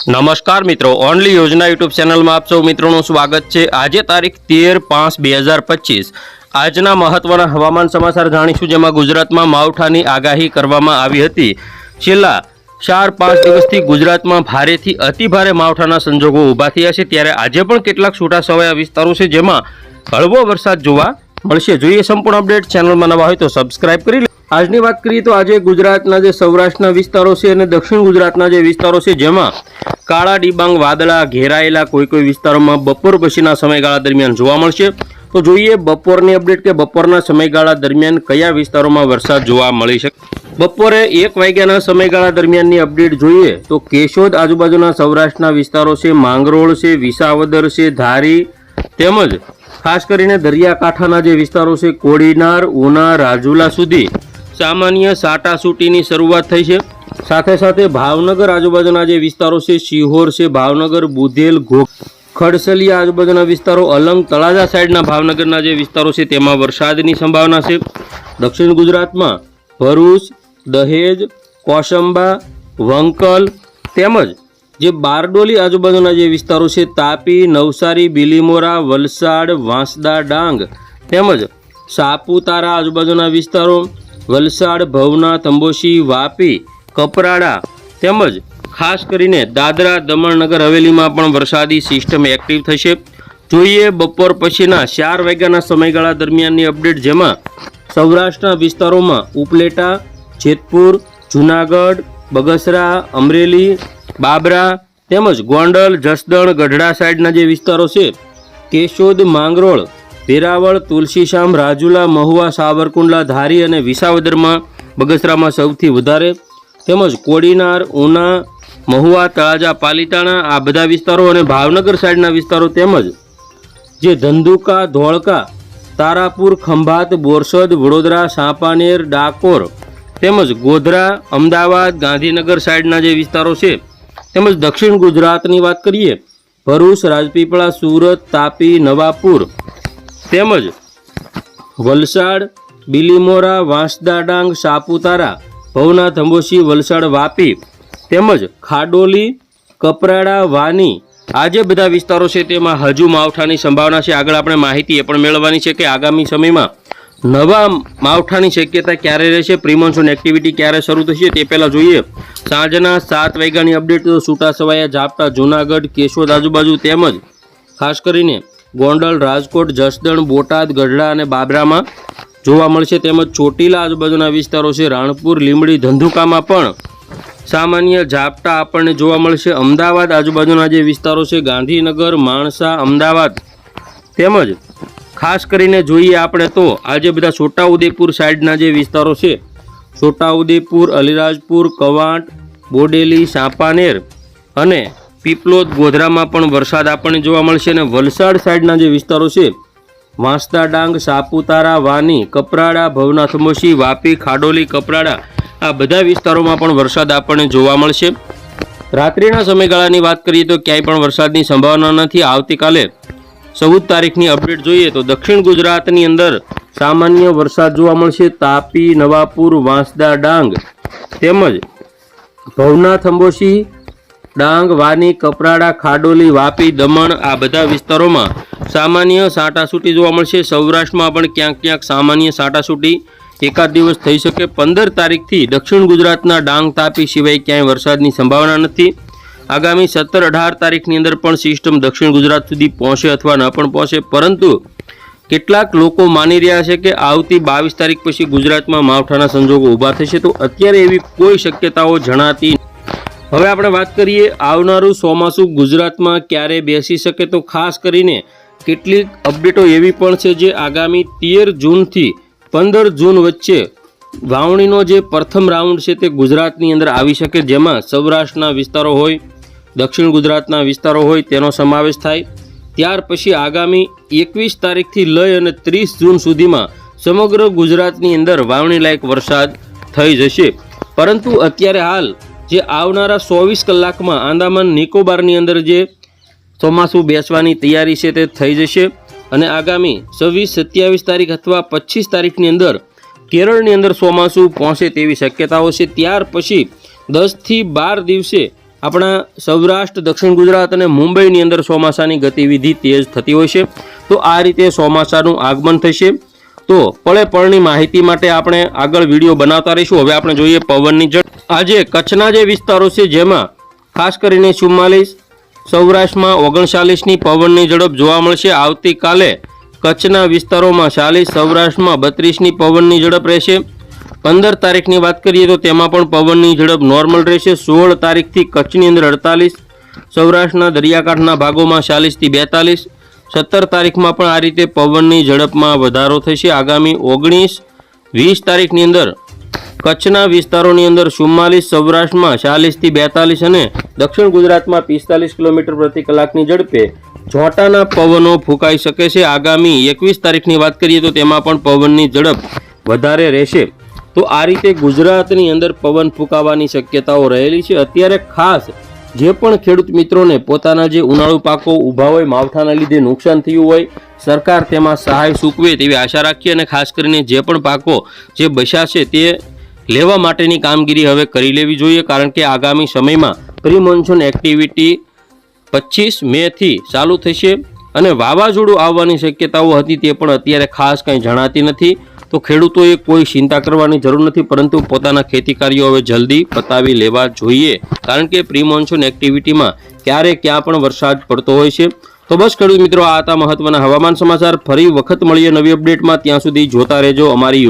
નમસ્કાર મિત્રો, ઓનલી યોજના યુટ્યુબ ચેનલમાં આપ સૌ મિત્રોનું સ્વાગત છે। આજે તારીખ 13/5/2025 આજના મહત્વના હવામાન સમાચાર જાણીશું, જેમાં ગુજરાતમાં માવઠાની આગાહી કરવામાં આવી હતી। છેલ્લા 4-5 દિવસથી ગુજરાતમાં ભારેથી અતિભારે માવઠાના સંજોગો ઊભા થયા છે, ત્યારે આજે પણ કેટલાક છૂટાછવાયા વિસ્તારો છે જેમાં હળવો વરસાદ જોવા મળશે। જોઈએ સંપૂર્ણ અપડેટ। ચેનલમાં નવા હોય તો સબસ્ક્રાઇબ કરી લો। આજની વાત કરીએ તો આજે ગુજરાતના જે સૌરાષ્ટ્રના વિસ્તારો છે અને દક્ષિણ ગુજરાતના જે વિસ્તારો છે જેમાં કાળા ડિબાંગ વાદળા ઘેરાયેલા કોઈ વિસ્તારોમાં બપોર પછીના સમયગાળા દરમિયાન જોવા મળશે। તો જોઈએ બપોરની અપડેટ કે બપોરના સમયગાળા દરમિયાન કયા વિસ્તારોમાં વરસાદ જોવા મળી શકે। બપોરે 1 વાગ્યાના સમયગાળા દરમિયાનની અપડેટ જોઈએ તો કેશોદ આજુબાજુના સૌરાષ્ટ્રના વિસ્તારો છે, માંગરોળ છે, વિસાવદર છે, ધારી તેમજ ખાસ કરીને દરિયાકાંઠાના જે વિસ્તારો છે કોડીનાર, ઉના, રાજુલા સુધી સામાન્ય સાટાસૂટીની શરૂઆત થઈ છે। સાથે સાથે ભાવનગર આજુબાજુના જે વિસ્તારો છે, શિહોર છે, ભાવનગર, બુધેલ, ખડસલિયા આજુબાજુના વિસ્તારો, અલંગ, તળાજા સાઈડના ભાવનગરના જે વિસ્તારો છે તેમાં વરસાદની સંભાવના છે। દક્ષિણ ગુજરાતમાં ભરૂચ, દહેજ, કોસંબા, વંકલ તેમજ જે બારડોલી આજુબાજુના જે વિસ્તારો છે તાપી, નવસારી, બિલીમોરા, વલસાડ, વાંસદા, ડાંગ તેમજ સાપુતારા આજુબાજુના વિસ્તારો, વલસાડ, ભવના, તંબોશી, વાપી, કપરાડા તેમજ ખાસ કરીને દાદરા, દમણ, નગર હવેલીમાં પણ વરસાદી સિસ્ટમ એક્ટિવ થશે। જોઈએ બપોર પછીના 4 વાગ્યાના સમયગાળા દરમિયાનની અપડેટ, જેમાં સૌરાષ્ટ્રના વિસ્તારોમાં ઉપલેટા, જેતપુર, જૂનાગઢ, બગસરા, અમરેલી, બાબરા તેમજ ગોંડલ, જસદણ, ગઢડા સાઈડના જે વિસ્તારો છે, કેશોદ, માંગરોળ, વેરાવળ, તુલસીશામ, રાજુલા, મહુવા, સાવરકુંડલા, ધારી અને વિસાવદરમાં બગસરામાં સૌથી વધારે તેમજ કોડીનાર, ઉના, મહુવા, તળાજા, પાલીતાણા આ બધા વિસ્તારો અને ભાવનગર સાઈડના વિસ્તારો તેમજ જે ધંધુકા, ધોળકા, તારાપુર, ખંભાત, બોરસદ, વડોદરા, સાંપાનેર, ડાકોર તેમજ ગોધરા, અમદાવાદ, ગાંધીનગર સાઈડના જે વિસ્તારો છે તેમજ દક્ષિણ ગુજરાતની વાત કરીએ ભરૂચ, રાજપીપળા, સુરત, તાપી, નવાપુર તેમજ વલસાડ, બિલીમોરા, વાંસદા, ડાંગ, સાપુતારા, ભવના, તંબોશી, વલસાડ, વાપી તેમજ ખાડોલી, કપરાડા, વાની આ જે બધા વિસ્તારો છે તેમાં હજુ માવઠાની સંભાવના છે। આગળ આપણે માહિતી એ પણ મેળવવાની છે કે આગામી સમયમાં નવા માવઠાની શક્યતા ક્યારે રહેશે, પ્રિમોન્સૂન એક્ટિવિટી ક્યારે શરૂ થશે તે પહેલાં જોઈએ સાંજના 7 વાગ્યાની અપડેટ। તો છૂટાછવાયા ઝાપટા જૂનાગઢ, કેશોદ આજુબાજુ તેમજ ખાસ કરીને ગોંડલ, રાજકોટ, જસદણ, બોટાદ, ગઢડા અને બાબરામાં જોવા મળશે તેમજ ચોટીલા આજુબાજુના વિસ્તારો છે, રાણપુર, લીંબડી, ધંધુકામાં પણ સામાન્ય ઝાપટા આપણને જોવા મળશે। અમદાવાદ આજુબાજુના જે વિસ્તારો છે, ગાંધીનગર, માણસા, અમદાવાદ તેમજ ખાસ કરીને જોઈએ આપણે તો આજે બધા છોટાઉદેપુર સાઈડના જે વિસ્તારો છે, છોટાઉદેપુર, અલીરાજપુર, કવાંટ, બોડેલી, સાંપાનેર અને પીપલોદ, ગોધરામાં પણ વરસાદ આપણને જોવા મળશે અને વલસાડ સાઈડના જે વિસ્તારો છે વાંસદા, ડાંગ, સાપુતારા, વાની, કપરાડા, ભવના, તંબોશી, વાપી, ખાડોલી, કપરાડા આ બધા વિસ્તારોમાં પણ વરસાદ આપણને જોવા મળશે। રાત્રિના સમયગાળાની વાત કરીએ તો ક્યાંય પણ વરસાદની સંભાવના નથી। આવતીકાલે 14 તારીખની અપડેટ જોઈએ તો દક્ષિણ ગુજરાતની અંદર સામાન્ય વરસાદ જોવા મળશે। તાપી, નવાપુર, વાંસદા, ડાંગ તેમજ ભવના, તંબોશી, ડાંગ, વાની, કપરાડા, ખાડોલી, વાપી, દમણ આ બધા વિસ્તારોમાં સામાન્ય સાટાસૂટી જોવા મળશે। સૌરાષ્ટ્રમાં પણ ક્યાંક સામાન્ય સાટાસૂટી એકાદ દિવસ થઈ શકે। 15 તારીખથી દક્ષિણ ગુજરાતના ડાંગ, તાપી સિવાય ક્યાંય વરસાદની સંભાવના નથી। આગામી 17-18 તારીખની અંદર પણ સિસ્ટમ દક્ષિણ ગુજરાત સુધી પહોંચે અથવા ન પણ પહોંચે, પરંતુ કેટલાક લોકો માની રહ્યા છે કે આવતી 22 તારીખ પછી ગુજરાતમાં માવઠાના સંજોગો ઊભા થશે, તો અત્યારે એવી કોઈ શક્યતાઓ જણાતી નથી। હવે આપણે વાત કરીએ આવનારું ચોમાસું ગુજરાતમાં ક્યારે બેસી શકે, તો ખાસ કરીને કેટલીક અપડેટો એવી પણ છે જે આગામી 13 જૂનથી 15 જૂન વચ્ચે વાવણીનો જે પ્રથમ રાઉન્ડ છે તે ગુજરાતની અંદર આવી શકે, જેમાં સૌરાષ્ટ્રના વિસ્તારો હોય, દક્ષિણ ગુજરાતના વિસ્તારો હોય તેનો સમાવેશ થાય। ત્યાર પછી આગામી 21 તારીખથી લઈ અને 30 જૂન સુધીમાં સમગ્ર ગુજરાતની અંદર વાવણી લાયક વરસાદ થઈ જશે। પરંતુ અત્યારે હાલ જે આવનારા 24 કલાકમાં આંદામાન નિકોબારની અંદર જે ચોમાસું બેસવાની તૈયારી છે તે થઈ જશે અને આગામી 26-27 તારીખ અથવા 25 તારીખની અંદર કેરળની અંદર ચોમાસું પહોંચે તેવી શક્યતાઓ છે। ત્યાર પછી 10 થી 12 દિવસે આપણા સૌરાષ્ટ્ર, દક્ષિણ ગુજરાત અને મુંબઈની અંદર ચોમાસાની ગતિવિધિ તેજ થતી હોય છે. તો આ રીતે ચોમાસાનું આગમન થશે. તો પળે પળની માહિતી માટે આપણે આગળ વિડીયો બનાવતા રહીશું. હવે આપણે જોઈએ પવનની ઝડપ. આજે કચ્છના જે વિસ્તારો છે જેમાં ખાસ કરીને 44, સૌરાષ્ટ્રમાં 39ની પવનની ઝડપ જોવા મળશે. આવતીકાલે કચ્છના વિસ્તારોમાં 40, સૌરાષ્ટ્રમાં 32ની પવનની ઝડપ રહેશે. 15 તારીખની વાત કરીએ તો તેમાં પણ પવનની ઝડપ નોર્મલ રહેશે. 16 તારીખથી કચ્છની અંદર 48, સૌરાષ્ટ્રના દરિયાકાંઠાના ભાગોમાં 40થી 42. 17 તારીખમાં પણ આ રીતે પવનની ઝડપમાં વધારો થશે. આગામી 19, 20 તારીખની અંદર કચ્છના વિસ્તારોની અંદર 44, સૌરાષ્ટ્રમાં 40થી 42 અને દક્ષિણ ગુજરાતમાં 45 કિલોમીટર પ્રતિ કલાકની ઝડપે જોટાના પવનો ફૂંકાઈ શકે છે. આગામી 21 તારીખની વાત કરીએ તો તેમાં પણ પવનની ઝડપ વધારે રહેશે. તો આ રીતે ગુજરાતની અંદર પવન ફૂંકાવાની શક્યતાઓ રહેલી છે. અત્યારે ખાસ જે પણ ખેડૂત મિત્રોને પોતાના જે ઉનાળુ પાકો ઊભા હોય, માવઠાના લીધે નુકસાન થયું હોય, સરકાર તેમાં સહાય ચૂકવે તેવી આશા રાખીએ અને ખાસ કરીને જે પણ પાકો જે બચ્યા છે તે લેવા માટેની કામગીરી હવે કરી લેવી જોઈએ. કારણ કે આગામી સમયમાં પ્રી મોન્સૂન એક્ટિવિટી 25 મેથી ચાલુ થશે અને વાવાઝોડું આવવાની શક્યતાઓ હતી તે પણ અત્યારે ખાસ કંઈ જણાતી નથી. તો ખેડૂતોએ કોઈ ચિંતા કરવાની જરૂર નથી, પરંતુ પોતાના ખેતી કાર્યો હવે જલ્દી પતાવી લેવા જોઈએ. કારણ કે પ્રી મોન્સૂન એક્ટિવિટીમાં ક્યારે ક્યાં પણ વરસાદ પડતો હોય છે. તો બસ ખેડૂત મિત્રો, આ હતા મહત્વના હવામાન સમાચાર. ફરી વખત મળીએ નવી અપડેટમાં. ત્યાં સુધી જોતા રહેજો અમારી